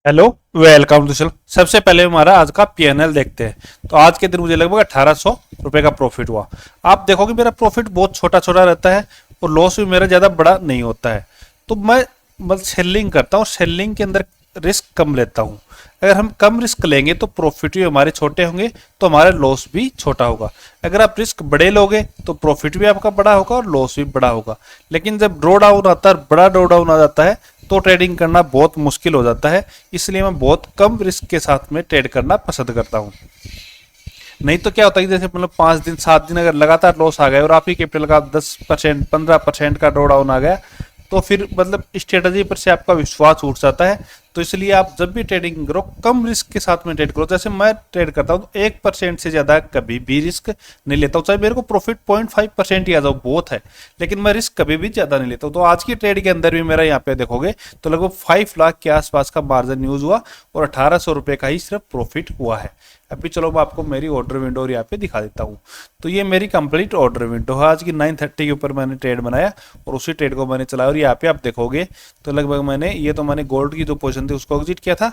Hello, welcome to चल। सबसे पहले हमारा आज का पीएनएल देखते हैं। तो आज के दिन मुझे लगभग 1800 रुपये का प्रॉफिट हुआ। आप देखोगे मेरा प्रॉफिट बहुत छोटा छोटा रहता है और लॉस भी मेरा ज़्यादा बड़ा नहीं होता है। तो मैं मतलब सेलिंग करता हूँ, सेलिंग के अंदर रिस्क कम लेता हूँ। अगर हम कम रिस्क लेंगे तो प्रॉफिट भी हमारे छोटे होंगे, तो हमारा लॉस भी छोटा होगा। अगर आप रिस्क बड़े लोगे तो प्रॉफिट भी आपका बड़ा होगा और लॉस भी बड़ा होगा। लेकिन जब ड्रॉ डाउन आता है, बड़ा ड्रॉ डाउन आ जाता है, तो ट्रेडिंग करना बहुत मुश्किल हो जाता है। इसलिए मैं बहुत कम रिस्क के साथ में ट्रेड करना पसंद करता हूँ। नहीं तो क्या होता है कि जैसे मतलब 5 दिन 7 दिन अगर लगातार लॉस आ गए और आप ही कैपिटल का 10% 15% का ड्रॉ डाउन आ गया, तो फिर मतलब स्ट्रेटजी पर से आपका विश्वास उठ जाता है। तो इसलिए आप जब भी ट्रेडिंग करो कम रिस्क के साथ में ट्रेड करो। जैसे मैं ट्रेड करता हूँ तो 1% से ज़्यादा कभी भी रिस्क नहीं लेता हूँ। चाहे मेरे को प्रॉफिट 0.5% ही आ जाओ, बहुत है, लेकिन मैं रिस्क कभी भी ज़्यादा नहीं लेता हूँ। तो आज की ट्रेड के अंदर भी मेरा यहाँ पे देखोगे तो लगभग 5 लाख के आसपास का मार्जिन यूज हुआ और 1800 रुपये का ही सिर्फ प्रॉफिट हुआ है। अभी चलो मैं आपको मेरी ऑर्डर विंडो यहाँ पे दिखा देता हूँ। तो ये मेरी कंप्लीट ऑर्डर विंडो है। आज की 9:30 के ऊपर मैंने ट्रेड बनाया और उसी ट्रेड को मैंने चलाया। और यहाँ पे आप देखोगे तो लगभग मैंने गोल्ड की जो पोजीशन थी उसको एग्जिट किया था।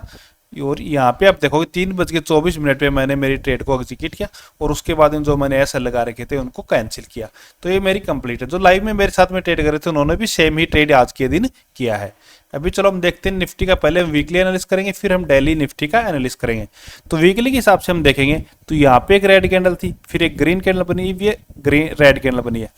और यहाँ पे आप देखोगे 3:24 पे मैंने मेरी ट्रेड को एग्जीक्यूट किया और उसके बाद में जो मैंने ऐसा लगा रखे थे उनको कैंसिल किया। तो ये मेरी कंप्लीट है। जो लाइव में मेरे साथ में ट्रेड कर रहे थे उन्होंने भी सेम ही ट्रेड आज के दिन किया है। अभी चलो हम देखते हैं निफ्टी का। पहले हम वीकली एनालिसिस करेंगे, फिर हम डेली निफ्टी का एनालिसिस करेंगे। तो वीकली के हिसाब से हम देखेंगे तो यहाँ पे एक रेड कैंडल थी, फिर एक ग्रीन कैंडल बनी हुई है, ग्रीन रेड कैंडल बनी है।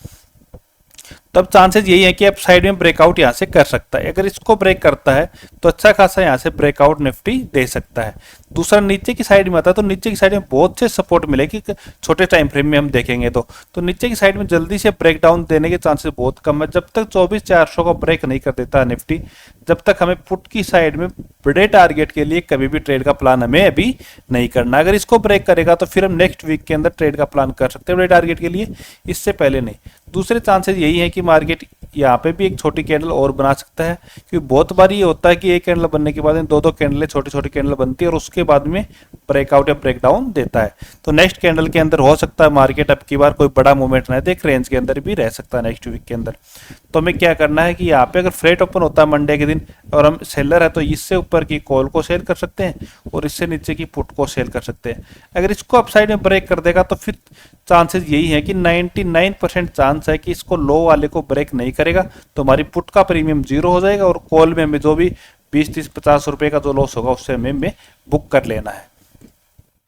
तब चांसेस यही है कि आप साइड में ब्रेकआउट यहाँ से कर सकता है। अगर इसको ब्रेक करता है तो अच्छा खासा यहाँ से ब्रेकआउट निफ्टी दे सकता है। दूसरा नीचे की साइड में आता है तो नीचे की साइड में बहुत से सपोर्ट मिलेगी। छोटे टाइम फ्रेम में हम देखेंगे तो नीचे की साइड में जल्दी से ब्रेकडाउन देने के चांसेस बहुत कम है। जब तक 24,400 को ब्रेक नहीं कर देता निफ्टी, जब तक हमें पुट की साइड में बड़े टारगेट के लिए कभी भी ट्रेड का प्लान हमें अभी नहीं करना। अगर इसको ब्रेक करेगा तो फिर हम नेक्स्ट वीक के अंदर ट्रेड का प्लान कर सकते हैं बड़े टारगेट के लिए, इससे पहले नहीं। दूसरे चांसेस यही है कि मार्केट यहाँ पे भी एक छोटी कैंडल और बना सकता है, क्योंकि बहुत बार ये होता है कि एक कैंडल बनने के बाद दो कैंडलें छोटी छोटी कैंडल बनती है और उसके बाद में ब्रेकआउट या ब्रेकडाउन देता है। तो नेक्स्ट कैंडल के अंदर हो सकता है मार्केट अब की बार कोई बड़ा मूवमेंट ना दे, एक रेंज के अंदर भी रह सकता है नेक्स्ट वीक के अंदर। तो हमें क्या करना है कि यहाँ पे अगर फ्लेट ओपन होता है मंडे के दिन और हम सेलर है तो इससे ऊपर की कॉल को सेल कर सकते हैं और इससे नीचे की पुट को सेल कर सकते हैं। अगर इसको अपसाइड में ब्रेक कर देगा तो फिर चांसेस यही है कि 99% चांस है कि इसको लो वाले को ब्रेक नहीं करेगा, तो हमारी पुट का प्रीमियम 0 हो जाएगा और कॉल में हमें जो भी 20-30-50 रुपए का जो लॉस होगा उससे हमें बुक कर लेना है।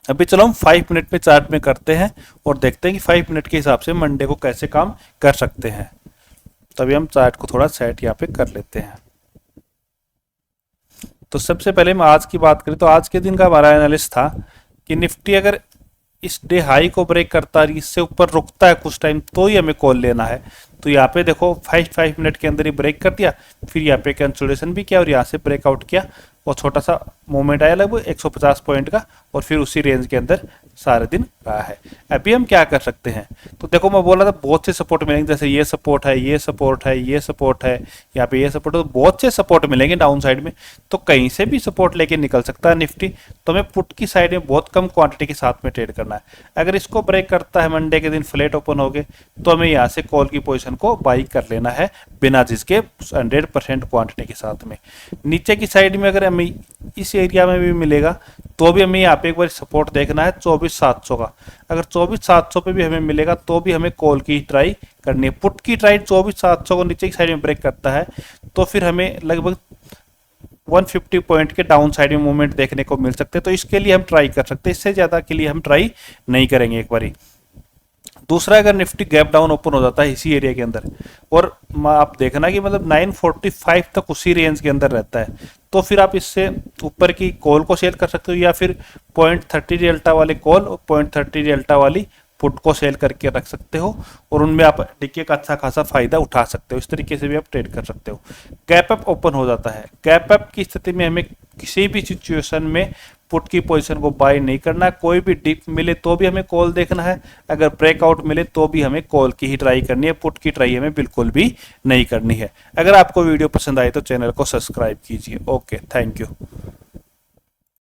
अभी चलो हम 5 मिनट में चार्ट में करते हैं और देखते हैं कि 5 मिनट के हिसाब से मंडे को कैसे काम कर सकते हैं। तभी हम चार्ट को थोड़ा सेट यहाँ पे कर लेते हैं। तो सबसे पहले हम आज की बात करें तो आज के दिन का हमारा एनालिसिस था कि निफ्टी अगर इस डे हाई को ब्रेक करता है, इससे ऊपर रुकता है कुछ टाइम, तो ही हमें कॉल लेना है। तो यहाँ पे देखो 5 मिनट के अंदर ही ब्रेक कर दिया, फिर यहाँ पे कैंसुलेशन भी किया और यहाँ से ब्रेकआउट किया और छोटा सा मूवमेंट आया लगभग 150 पॉइंट का और फिर उसी रेंज के अंदर सारे दिन रहा है। अभी हम क्या कर सकते हैं, तो देखो मैं बोल रहा था बहुत से सपोर्ट मिलेंगे, जैसे ये सपोर्ट है, ये सपोर्ट है, ये सपोर्ट है, यहाँ पे ये सपोर्ट है, तो बहुत से सपोर्ट मिलेंगे डाउन साइड में। तो कहीं से भी सपोर्ट लेके निकल सकता है निफ्टी। तो हमें पुट की साइड में बहुत कम क्वांटिटी के साथ में ट्रेड करना है। अगर इसको ब्रेक करता है मंडे के दिन फ्लैट ओपन हो गए तो हमें यहाँ से कॉल की पोजिशन को बाई कर लेना है बिना जिसके 100% क्वांटिटी के साथ में। नीचे की साइड में अगर हमें इस एरिया में भी मिलेगा तो भी हमें यहाँ पे एक बार सपोर्ट देखना है 24,700 का। अगर 24,700 पे भी हमें मिलेगा तो भी हमें कॉल की ट्राई करनी है। पुट की ट्राई 24,700 को नीचे की साइड में ब्रेक करता है तो फिर हमें लगभग 150 पॉइंट के डाउन साइड में मूवमेंट देखने को मिल सकते हैं। तो इसके लिए हम ट्राई कर सकते हैं, इससे ज़्यादा के लिए हम ट्राई नहीं करेंगे एक बारी। दूसरा, अगर निफ्टी गैप डाउन ओपन हो जाता है इसी एरिया के अंदर और आप देखना कि मतलब 945 तक उसी रेंज के अंदर रहता है, तो फिर आप इससे ऊपर की कॉल को सेल कर सकते हो या फिर 0.30 डेल्टा वाले कॉल और 0.30 डेल्टा वाली पुट को सेल करके रख सकते हो और उनमें आप टिके का अच्छा खासा फायदा उठा सकते हो। इस तरीके से भी आप ट्रेड कर सकते हो। गैप अप ओपन हो जाता है, गैप अप की स्थिति में हमें किसी भी सिचुएशन में पुट की पोजीशन को बाय नहीं करना है। कोई भी डिप मिले तो भी हमें कॉल देखना है, अगर ब्रेकआउट मिले तो भी हमें कॉल की ही ट्राई करनी है, पुट की ट्राई हमें बिल्कुल भी नहीं करनी है। अगर आपको वीडियो पसंद आए तो चैनल को सब्सक्राइब कीजिए। Okay, thank you.